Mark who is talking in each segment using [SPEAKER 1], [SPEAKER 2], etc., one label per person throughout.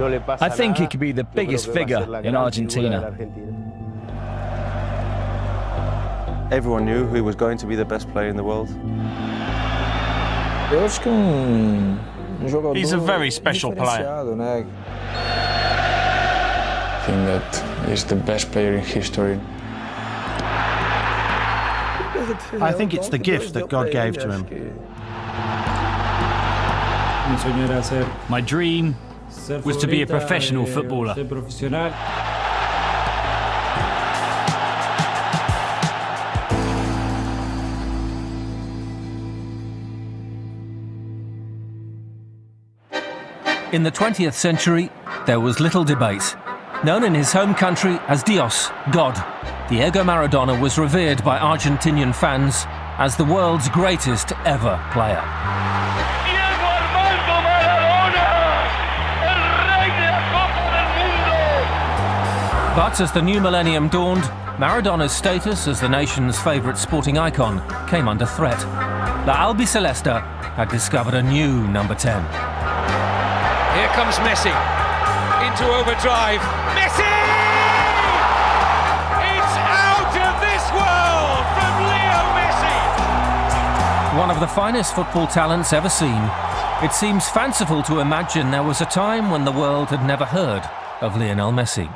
[SPEAKER 1] I think he could be the biggest figure in Argentina.
[SPEAKER 2] Everyone knew who was going to be the best player in the world.
[SPEAKER 3] He's a very special player.
[SPEAKER 4] I think that he's the best player in history.
[SPEAKER 5] I think it's the gift that God gave to him.
[SPEAKER 3] My dream was to be a professional footballer.
[SPEAKER 6] In the 20th century, there was little debate. Known in his home country as Dios, God, Diego Maradona was revered by Argentinian fans as the world's greatest ever player. But as the new millennium dawned, Maradona's status as the nation's favourite sporting icon came under threat. La Albiceleste had discovered a new number 10.
[SPEAKER 7] Here comes Messi, into overdrive. Messi! It's out of this world from Leo Messi!
[SPEAKER 6] One of the finest football talents ever seen, it seems fanciful to imagine there was a time when the world had never heard of Lionel Messi.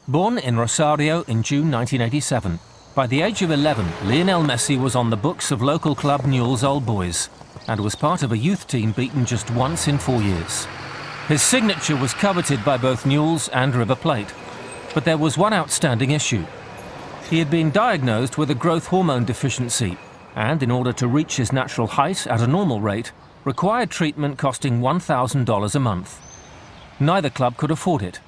[SPEAKER 6] Born in Rosario in June 1987, by the age of 11, Lionel Messi was on the books of local club Newell's Old Boys and was part of a youth team beaten just once in 4 years. His signature was coveted by both Newell's and River Plate, but there was one outstanding issue. He had been diagnosed with a growth hormone deficiency and, in order to reach his natural height at a normal rate, required treatment costing $1,000 a month. Neither club could afford it.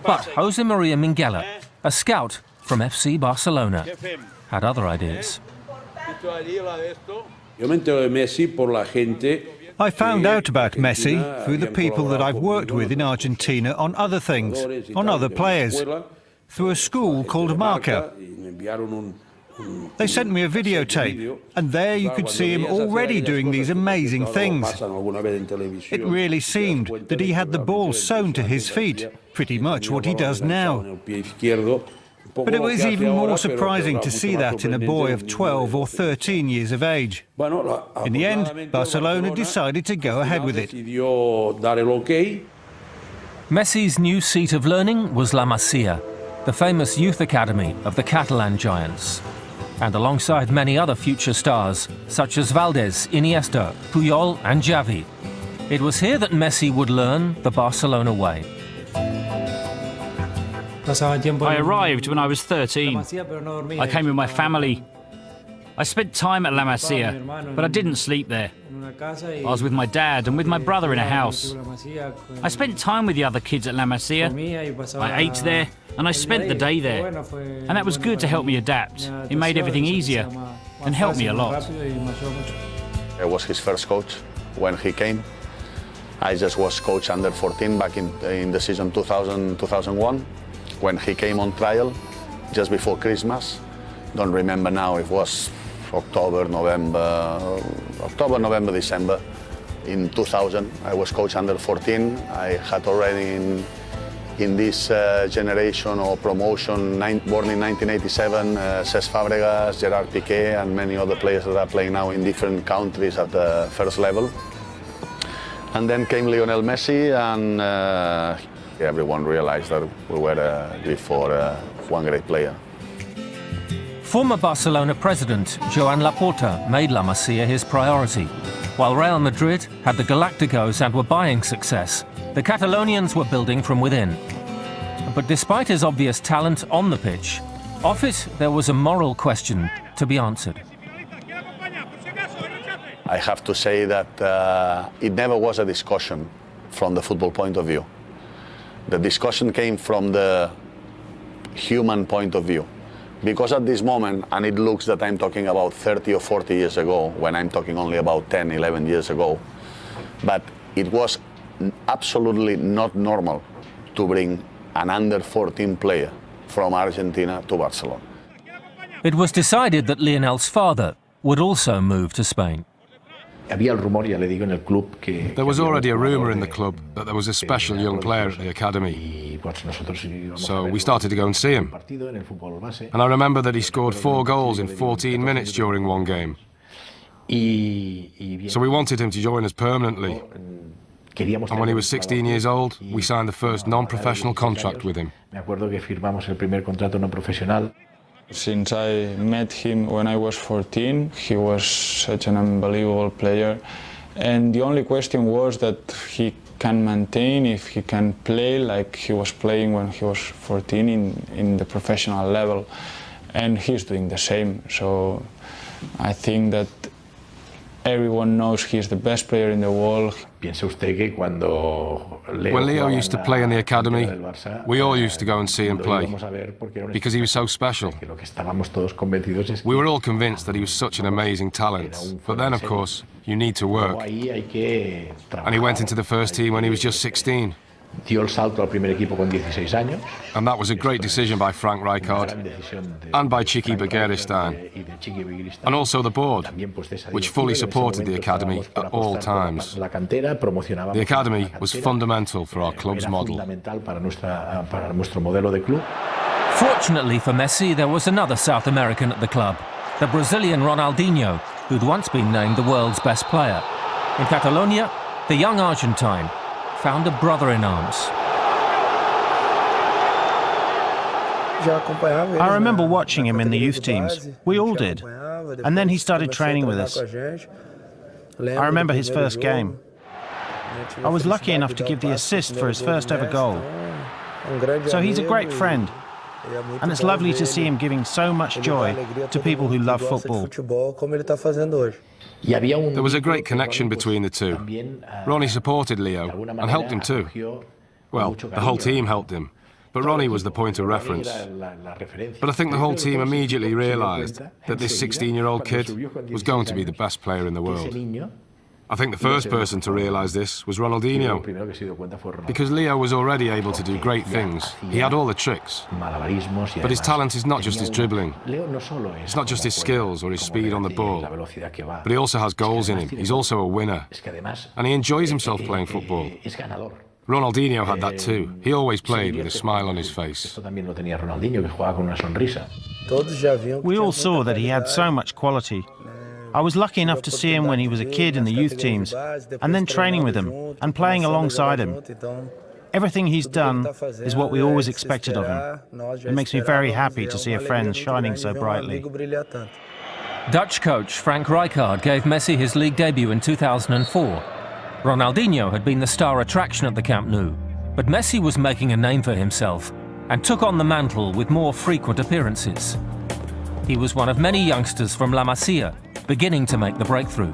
[SPEAKER 6] But Jose Maria Minguella, a scout from FC Barcelona, had other ideas.
[SPEAKER 5] I found out about Messi through the people that I've worked with in Argentina on other things, on other players, through a school called Marca. They sent me a videotape, and there you could see him already doing these amazing things. It really seemed that he had the ball sewn to his feet, pretty much what he does now. But it was even more surprising to see that in a boy of 12 or 13 years of age. In the end, Barcelona decided to go ahead with it.
[SPEAKER 6] Messi's new seat of learning was La Masia, the famous youth academy of the Catalan giants. And alongside many other future stars, such as Valdés, Iniesta, Puyol and Xavi, it was here that Messi would learn the Barcelona way.
[SPEAKER 3] I arrived when I was 13. I came with my family. I spent time at La Masia, but I didn't sleep there. I was with my dad and with my brother in a house. I spent time with the other kids at La Masia. I ate there and I spent the day there. And that was good to help me adapt. It made everything easier and helped me a lot.
[SPEAKER 8] I was his first coach when he came. I just was coach under 14 back in the season 2000-2001. When he came on trial, just before Christmas, don't remember now, it was October, November, December. In 2000, I was coach under 14. I had already in this generation or promotion, born in 1987, Cesc Fabregas, Gerard Piqué, and many other players that are playing now in different countries at the first level. And then came Lionel Messi, and everyone realized that we were good for one great player.
[SPEAKER 6] Former Barcelona president Joan Laporta made La Masia his priority. While Real Madrid had the Galacticos and were buying success, the Catalonians were building from within. But despite his obvious talent on the pitch, off it there was a moral question to be answered.
[SPEAKER 8] I have to say that it never was a discussion from the football point of view. The discussion came from the human point of view. Because at this moment, and it looks that I'm talking about 30 or 40 years ago, when I'm talking only about 10, 11 years ago, but it was absolutely not normal to bring an under 14 player from Argentina to Barcelona.
[SPEAKER 6] It was decided that Lionel's father would also move to Spain.
[SPEAKER 9] There was already a rumour in the club that there was a special young player at the academy. So we started to go and see him. And I remember that he scored 4 goals in 14 minutes during one game. So we wanted him to join us permanently. And when he was 16 years old, we signed the first non-professional contract with him.
[SPEAKER 4] Since I met him when I was 14, he was such an unbelievable player. And the only question was that he can maintain, if he can play like he was playing when he was 14 in the professional level. And he's doing the same. So I think that everyone knows he's the best player in the world.
[SPEAKER 9] When Leo used to play in the academy, we all used to go and see him play, because he was so special. We were all convinced that he was such an amazing talent, but then, of course, you need to work. And he went into the first team when he was just 16. And that was a great decision by Frank Rijkaard and by Chiqui Begiristain, and also the board, which fully supported the academy at all times. The academy was fundamental for our club's model.
[SPEAKER 6] Fortunately for Messi, there was another South American at the club, the Brazilian Ronaldinho, who'd once been named the world's best player. In Catalonia, the young Argentine found a brother in arms.
[SPEAKER 10] I remember watching him in the youth teams. We all did. And then he started training with us. I remember his first game. I was lucky enough to give the assist for his first ever goal. So he's a great friend. And it's lovely to see him giving so much joy to people who love football.
[SPEAKER 9] There was a great connection between the two. Ronnie supported Leo and helped him too. Well, the whole team helped him, but Ronnie was the point of reference. But I think the whole team immediately realised that this 16-year-old kid was going to be the best player in the world. I think the first person to realise this was Ronaldinho, because Leo was already able to do great things. He had all the tricks. But his talent is not just his dribbling. It's not just his skills or his speed on the ball. But he also has goals in him. He's also a winner. And he enjoys himself playing football. Ronaldinho had that too. He always played with a smile on his face.
[SPEAKER 10] We all saw that he had so much quality. I was lucky enough to see him when he was a kid in the youth teams, and then training with him and playing alongside him. Everything he's done is what we always expected of him. It makes me very happy to see a friend shining so brightly.
[SPEAKER 6] Dutch coach Frank Rijkaard gave Messi his league debut in 2004. Ronaldinho had been the star attraction at the Camp Nou, but Messi was making a name for himself and took on the mantle with more frequent appearances. He was one of many youngsters from La Masia beginning to make the breakthrough.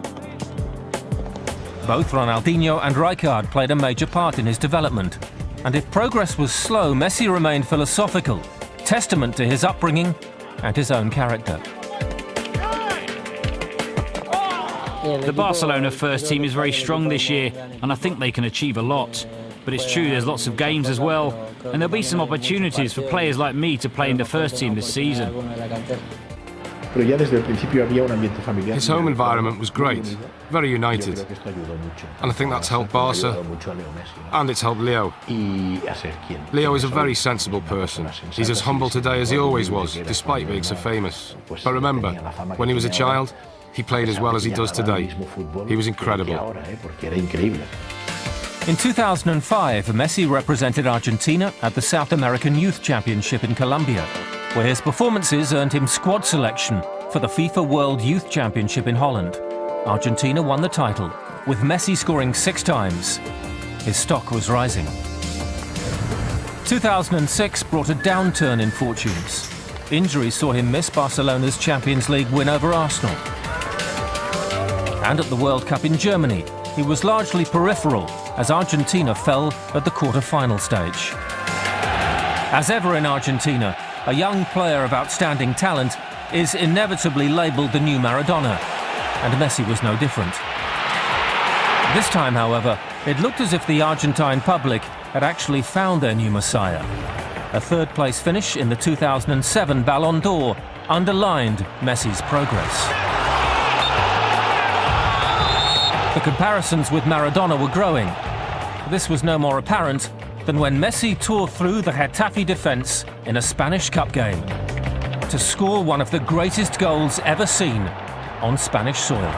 [SPEAKER 6] Both Ronaldinho and Rijkaard played a major part in his development, and if progress was slow, Messi remained philosophical, testament to his upbringing and his own character.
[SPEAKER 3] The Barcelona first team is very strong this year, and I think they can achieve a lot. But it's true, there's lots of games as well, and there'll be some opportunities for players like me to play in the first team this season.
[SPEAKER 9] His home environment was great, very united. And I think that's helped Barca, and it's helped Leo. Leo is a very sensible person. He's as humble today as he always was, despite being so famous. But remember, when he was a child, he played as well as he does today. He was incredible.
[SPEAKER 6] In 2005, Messi represented Argentina at the South American Youth Championship in Colombia, where his performances earned him squad selection for the FIFA World Youth Championship in Holland. Argentina won the title, with Messi scoring 6 times. His stock was rising. 2006 brought a downturn in fortunes. Injuries saw him miss Barcelona's Champions League win over Arsenal. And at the World Cup in Germany, he was largely peripheral as Argentina fell at the quarter-final stage. As ever in Argentina, a young player of outstanding talent is inevitably labelled the new Maradona, and Messi was no different. This time, however, it looked as if the Argentine public had actually found their new messiah. A third-place finish in the 2007 Ballon d'Or underlined Messi's progress. The comparisons with Maradona were growing. This was no more apparent than when Messi tore through the Getafe defence in a Spanish Cup game to score one of the greatest goals ever seen on Spanish soil.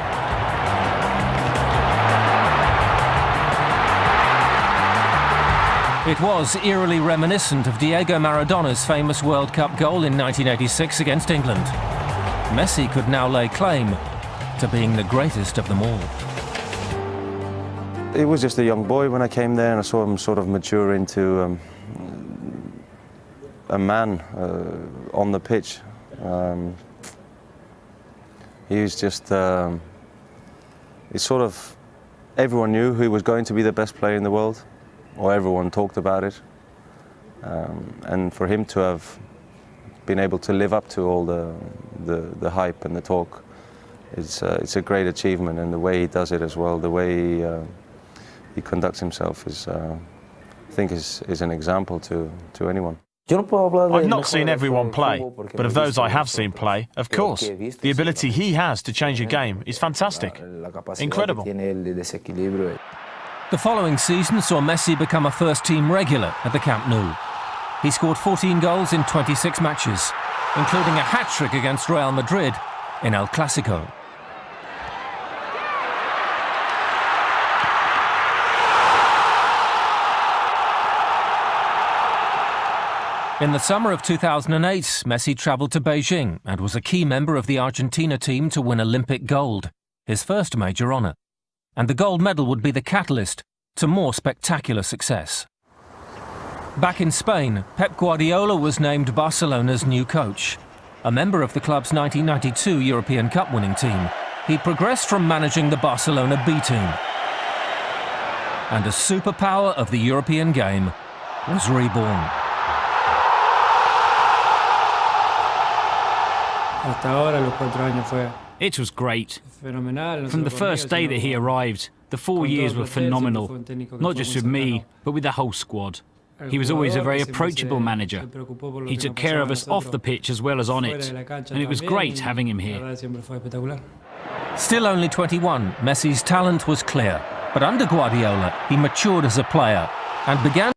[SPEAKER 6] It was eerily reminiscent of Diego Maradona's famous World Cup goal in 1986 against England. Messi could now lay claim to being the greatest of them all.
[SPEAKER 2] He was just a young boy when I came there, and I saw him sort of mature into a man on the pitch. He was just, everyone knew he was going to be the best player in the world, or everyone talked about it. And for him to have been able to live up to all the hype and the talk, it's a great achievement, and the way he does it as well, the way he conducts himself is, I think, is an example to anyone.
[SPEAKER 10] I've not seen everyone play, but of those I have seen play, of course, the ability he has to change a game is fantastic. Incredible.
[SPEAKER 6] The following season saw Messi become a first-team regular at the Camp Nou. He scored 14 goals in 26 matches, including a hat-trick against Real Madrid in El Clasico. In the summer of 2008, Messi travelled to Beijing and was a key member of the Argentina team to win Olympic gold, his first major honour. And the gold medal would be the catalyst to more spectacular success. Back in Spain, Pep Guardiola was named Barcelona's new coach. A member of the club's 1992 European Cup winning team, he progressed from managing the Barcelona B team. And a superpower of the European game was reborn.
[SPEAKER 3] It was great. From the first day that he arrived, the 4 years were phenomenal. Not just with me, but with the whole squad. He was always a very approachable manager. He took care of us off the pitch as well as on it. And it was great having him here.
[SPEAKER 6] Still only 21, Messi's talent was clear. But under Guardiola, he matured as a player and began